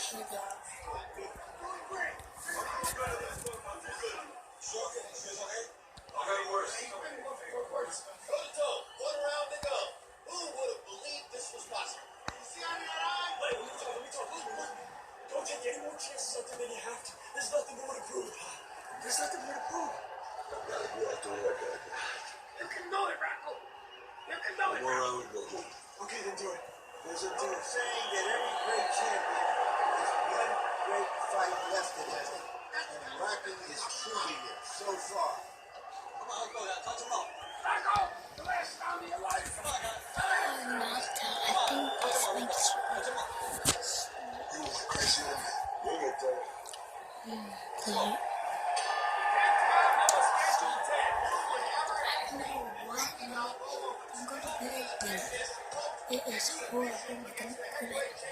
Don't take any more chances on than you have to. There's nothing more to prove. There's nothing more to prove. Gotta go out to work, You can know it, Rocco. You can know it, Rocco. Okay, then do it. There's a saying that every great champion has one great fight left in him. And Rocky is proving it so far. Come on, go down. Touch him up. Rocco, the last time of your life. Come on, guys. He was crazy on me. Bring it, though. It is horrible.